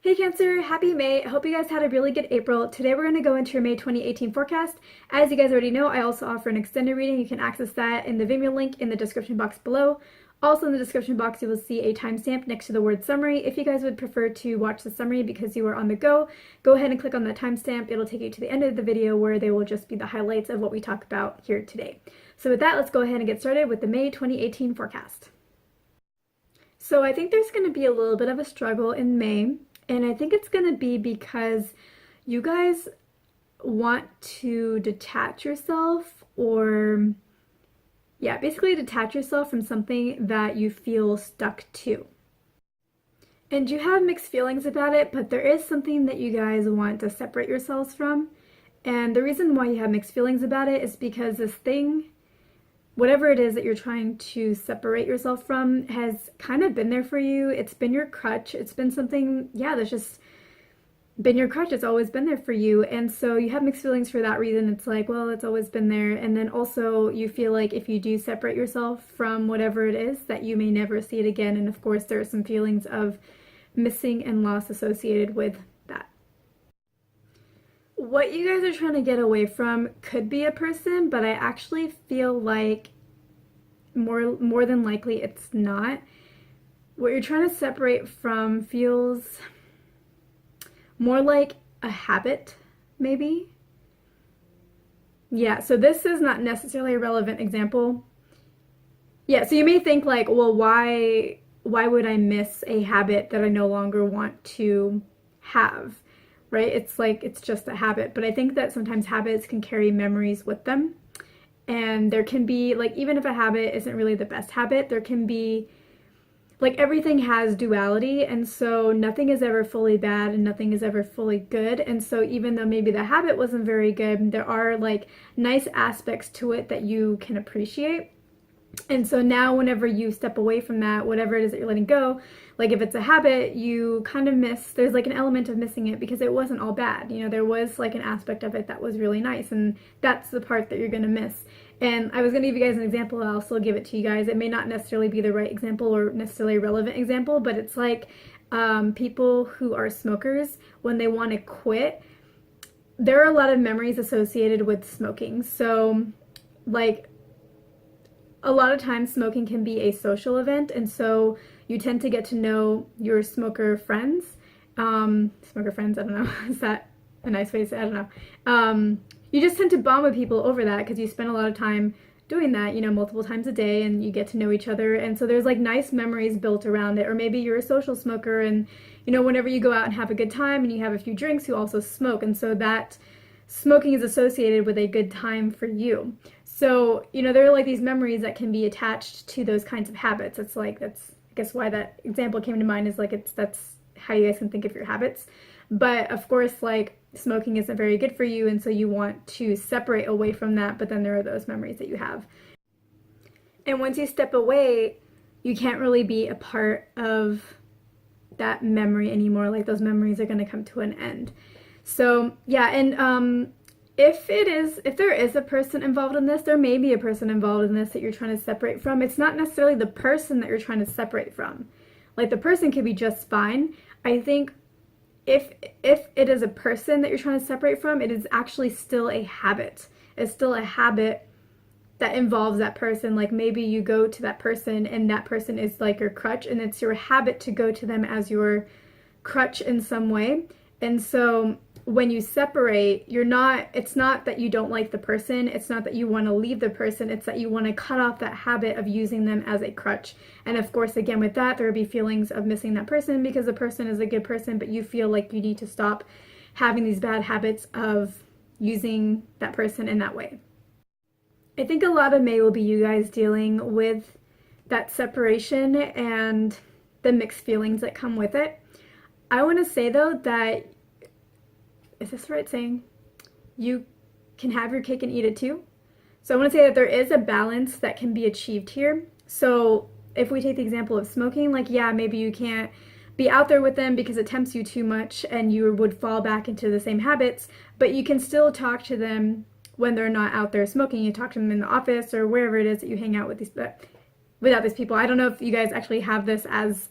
Hey Cancer, happy May. I hope you guys had a really good April. Today we're going to go into your May 2018 forecast. As you guys already know, I also offer an extended reading. You can access that in the Vimeo link in the description box below. Also in the description box, you will see a timestamp next to the word summary. If you guys would prefer to watch the summary because you are on the go ahead and click on that timestamp. It'll take you to the end of the video where they will just be the highlights of what we talk about here today. So with that, let's go ahead and get started with the May 2018 forecast. So I think there's going to be a little bit of a struggle in May. And I think it's going to be because you guys want to detach yourself basically detach yourself from something that you feel stuck to. And you have mixed feelings about it, but there is something that you guys want to separate yourselves from. And the reason why you have mixed feelings about it is because this thing, whatever it is that you're trying to separate yourself from, has kind of been there for you. It's been your crutch. It's been something, that's just been your crutch. It's always been there for you. And so you have mixed feelings for that reason. It's like, well, it's always been there. And then also you feel like if you do separate yourself from whatever it is, that you may never see it again. And of course, there are some feelings of missing and loss associated with that. What you guys are trying to get away from could be a person, but I actually feel like more than likely it's not. What you're trying to separate from feels more like a habit, maybe. Yeah, so this is not necessarily a relevant example. Yeah, so you may think like, well, why would I miss a habit that I no longer want to have? Right? It's like, it's just a habit. But I think that sometimes habits can carry memories with them. And there can be, like, even if a habit isn't really the best habit, there can be, like, everything has duality. And so nothing is ever fully bad and nothing is ever fully good. And so even though maybe the habit wasn't very good, there are, like, nice aspects to it that you can appreciate. And so now whenever you step away from that, whatever it is that you're letting go, like if it's a habit, you kind of miss, there's like an element of missing it because it wasn't all bad. You know, there was like an aspect of it that was really nice, and that's the part that you're going to miss. And I was going to give you guys an example, I'll still give it to you guys. It may not necessarily be the right example or necessarily a relevant example, but it's like people who are smokers, when they want to quit, there are a lot of memories associated with smoking. So like, a lot of times smoking can be a social event, and so you tend to get to know your smoker friends. I don't know, is that a nice way to say it? I don't know. You just tend to bond with people over that because you spend a lot of time doing that, you know, multiple times a day, and you get to know each other. And so there's like nice memories built around it. Or maybe you're a social smoker and, you know, whenever you go out and have a good time and you have a few drinks, you also smoke. And so that smoking is associated with a good time for you. So, you know, there are like these memories that can be attached to those kinds of habits. It's like, that's, I guess, why that example came to mind, is like, that's how you guys can think of your habits. But of course, like, smoking isn't very good for you, and so you want to separate away from that, but then there are those memories that you have. And once you step away, you can't really be a part of that memory anymore. Like, those memories are going to come to an end. So, yeah, and if there is a person involved in this, there may be a person involved in this that you're trying to separate from. It's not necessarily the person that you're trying to separate from. Like, the person could be just fine. I think if it is a person that you're trying to separate from, it is actually still a habit. It's still a habit that involves that person. Like, maybe you go to that person and that person is like your crutch, and it's your habit to go to them as your crutch in some way. And so when you separate, it's not that you don't like the person, it's not that you want to leave the person, it's that you want to cut off that habit of using them as a crutch. And of course, again, with that, there will be feelings of missing that person because the person is a good person, but you feel like you need to stop having these bad habits of using that person in that way. I think a lot of May will be you guys dealing with that separation and the mixed feelings that come with it. I want to say though that, is this the right saying? You can have your cake and eat it too. So I want to say that there is a balance that can be achieved here. So if we take the example of smoking, like, yeah, maybe you can't be out there with them because it tempts you too much and you would fall back into the same habits, but you can still talk to them when they're not out there smoking. You talk to them in the office or wherever it is that you hang out with without these people. I don't know if you guys actually have this as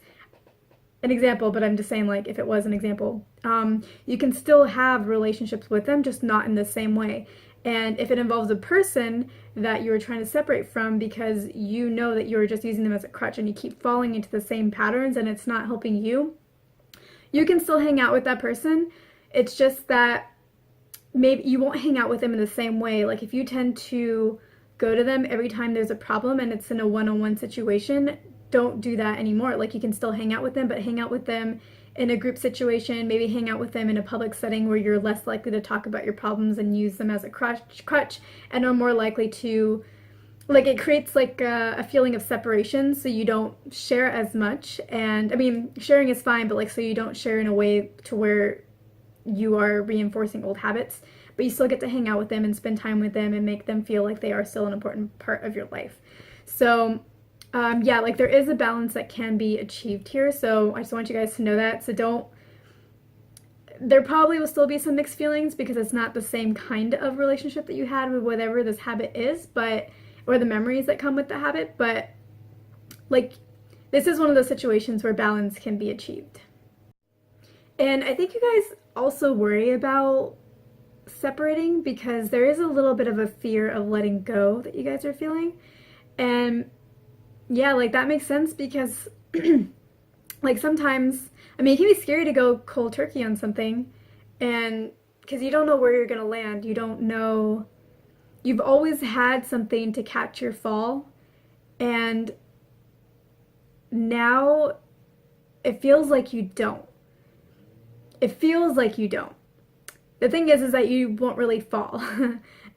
an example, but I'm just saying, like, if it was an example, you can still have relationships with them, just not in the same way. And if it involves a person that you are trying to separate from because you know that you're just using them as a crutch and you keep falling into the same patterns and it's not helping you, you can still hang out with that person. It's just that maybe you won't hang out with them in the same way. Like if you tend to go to them every time there's a problem and it's in a one-on-one situation, don't do that anymore. Like you can still hang out with them, but hang out with them in a group situation, maybe hang out with them in a public setting where you're less likely to talk about your problems and use them as a crutch and are more likely to, like, it creates like a feeling of separation, so you don't share as much. And I mean, sharing is fine, but like, so you don't share in a way to where you are reinforcing old habits, but you still get to hang out with them and spend time with them and make them feel like they are still an important part of your life. So yeah, like there is a balance that can be achieved here. So I just want you guys to know that. So there probably will still be some mixed feelings because it's not the same kind of relationship that you had with whatever this habit is, but, or the memories that come with the habit, but like this is one of those situations where balance can be achieved. And I think you guys also worry about separating because there is a little bit of a fear of letting go that you guys are feeling. And yeah, like that makes sense because like sometimes, I mean, it can be scary to go cold turkey on something and because you don't know where you're going to land. You don't know, you've always had something to catch your fall, and now it feels like you don't. It feels like you don't. The thing is that you won't really fall,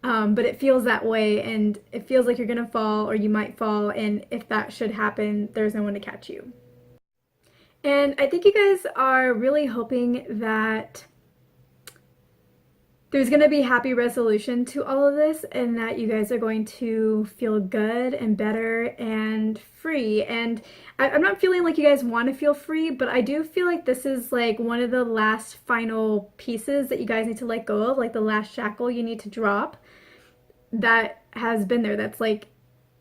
but it feels that way, and it feels like you're gonna fall or you might fall, and if that should happen, there's no one to catch you. And I think you guys are really hoping that there's going to be happy resolution to all of this and that you guys are going to feel good and better and free. And I'm not feeling like you guys want to feel free, but I do feel like this is like one of the last final pieces that you guys need to let go of, like the last shackle you need to drop that has been there. That's like,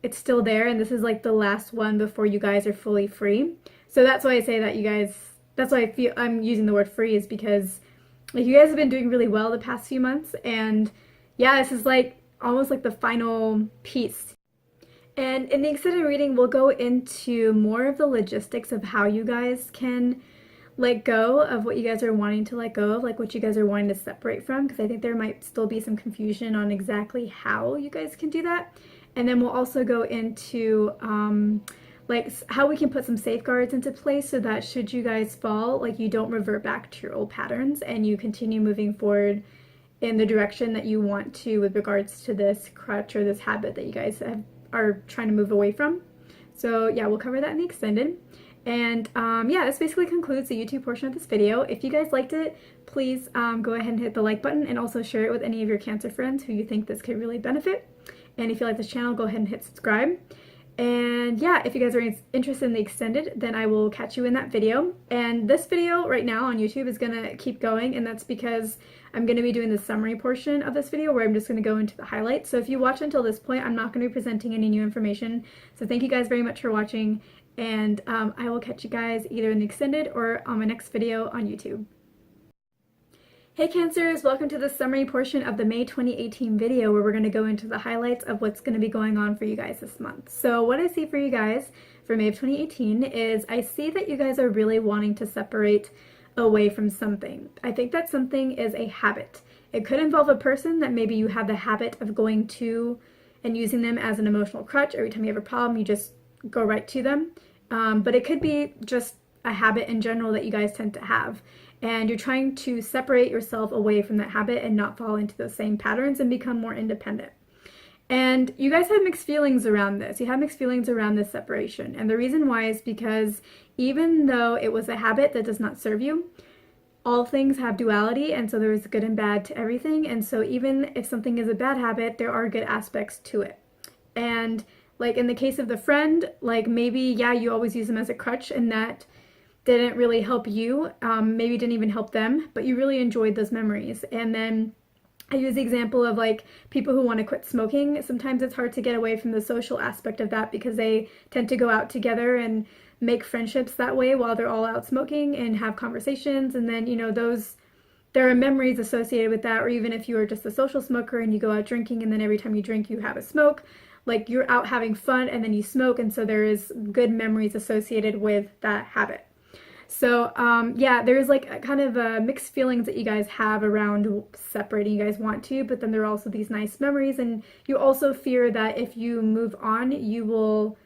it's still there, and this is like the last one before you guys are fully free. So that's why I say that you guys, that's why I feel I'm using the word free, is because like you guys have been doing really well the past few months, and yeah, this is like almost like the final piece. And in the extended reading, we'll go into more of the logistics of how you guys can let go of what you guys are wanting to let go of, like what you guys are wanting to separate from, because I think there might still be some confusion on exactly how you guys can do that. And then we'll also go into like how we can put some safeguards into place so that should you guys fall, like you don't revert back to your old patterns and you continue moving forward in the direction that you want to with regards to this crutch or this habit that you guys are trying to move away from. So yeah, we'll cover that in the extended. And yeah, this basically concludes the YouTube portion of this video. If you guys liked it, please go ahead and hit the like button and also share it with any of your Cancer friends who you think this could really benefit. And if you like this channel, go ahead and hit subscribe. And yeah, if you guys are interested in the extended, then I will catch you in that video. And this video right now on YouTube is going to keep going, and that's because I'm going to be doing the summary portion of this video where I'm just going to go into the highlights. So if you watch until this point, I'm not going to be presenting any new information. So thank you guys very much for watching, and I will catch you guys either in the extended or on my next video on YouTube. Hey Cancers, welcome to the summary portion of the May 2018 video where we're going to go into the highlights of what's going to be going on for you guys this month. So what I see for you guys for May of 2018 is I see that you guys are really wanting to separate away from something. I think that something is a habit. It could involve a person that maybe you have the habit of going to and using them as an emotional crutch. Every time you have a problem, you just go right to them. But it could be just a habit in general that you guys tend to have. And you're trying to separate yourself away from that habit and not fall into those same patterns and become more independent. And you guys have mixed feelings around this. You have mixed feelings around this separation. And the reason why is because even though it was a habit that does not serve you, all things have duality, and so there is good and bad to everything. And so even if something is a bad habit, there are good aspects to it. And like in the case of the friend, like maybe, yeah, you always use them as a crutch and that didn't really help you, maybe didn't even help them, but you really enjoyed those memories. And then I use the example of like people who want to quit smoking. Sometimes it's hard to get away from the social aspect of that because they tend to go out together and make friendships that way while they're all out smoking and have conversations. And then, there are memories associated with that. Or even if you are just a social smoker and you go out drinking and then every time you drink you have a smoke, like you're out having fun and then you smoke, and so there is good memories associated with that habit. So yeah, there's like a kind of mixed feelings that you guys have around separating. You guys want to, but then there are also these nice memories, and you also fear that if you move on, you will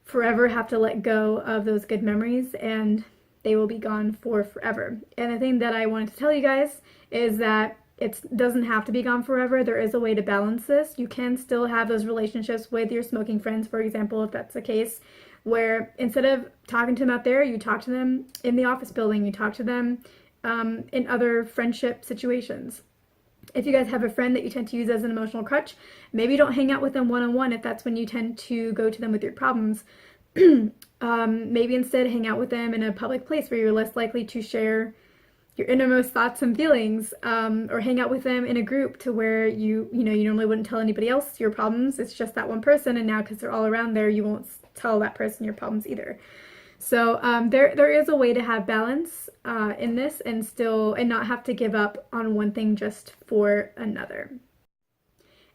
forever have to let go of those good memories and they will be gone for forever. And the thing that I wanted to tell you guys is that it doesn't have to be gone forever. There is a way to balance this. You can still have those relationships with your smoking friends, for example, if that's the case, where instead of talking to them out there, you talk to them in the office building, you talk to them in other friendship situations. If you guys have a friend that you tend to use as an emotional crutch, maybe don't hang out with them one-on-one if that's when you tend to go to them with your problems. Maybe instead hang out with them in a public place where you're less likely to share your innermost thoughts and feelings, or hang out with them in a group to where you normally wouldn't tell anybody else your problems. It's just that one person, and now because they're all around there, you won't tell that person your problems either. So there is a way to have balance in this and not have to give up on one thing just for another.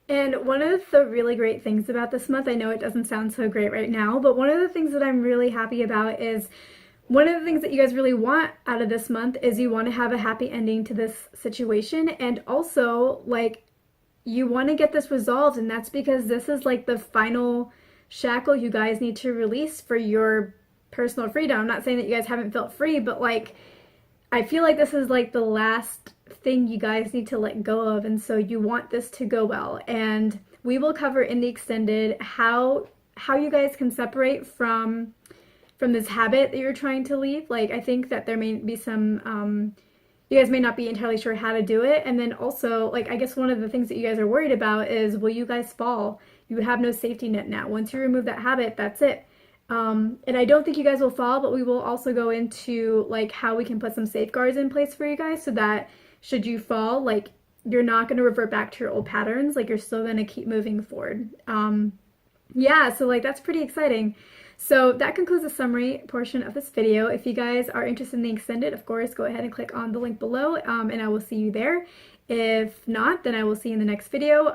And one of the really great things about this month, I know it doesn't sound so great right now, but one of the things that I'm really happy about is one of the things that you guys really want out of this month is you want to have a happy ending to this situation, and also like you want to get this resolved, and that's because this is like the final shackle you guys need to release for your personal freedom. I'm not saying that you guys haven't felt free, but like I feel like this is like the last thing you guys need to let go of, and so you want this to go well. And we will cover in the extended how you guys can separate from this habit that you're trying to leave. Like I think that there may be some you guys may not be entirely sure how to do it. And then also, like, I guess one of the things that you guys are worried about is, will you guys fall? You have no safety net now. Once you remove that habit, that's it. And I don't think you guys will fall, but we will also go into like how we can put some safeguards in place for you guys so that should you fall, like you're not going to revert back to your old patterns. Like you're still going to keep moving forward. Yeah, so like that's pretty exciting. So that concludes the summary portion of this video. If you guys are interested in the extended, of course, go ahead and click on the link below, and I will see you there. If not, then I will see you in the next video.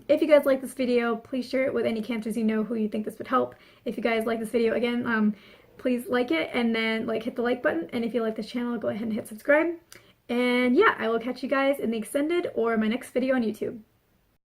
If you guys like this video, please share it with any cancers you know who you think this would help. If you guys like this video, again, please like it and then like hit the like button. And if you like this channel, go ahead and hit subscribe. And yeah, I will catch you guys in the extended or my next video on YouTube.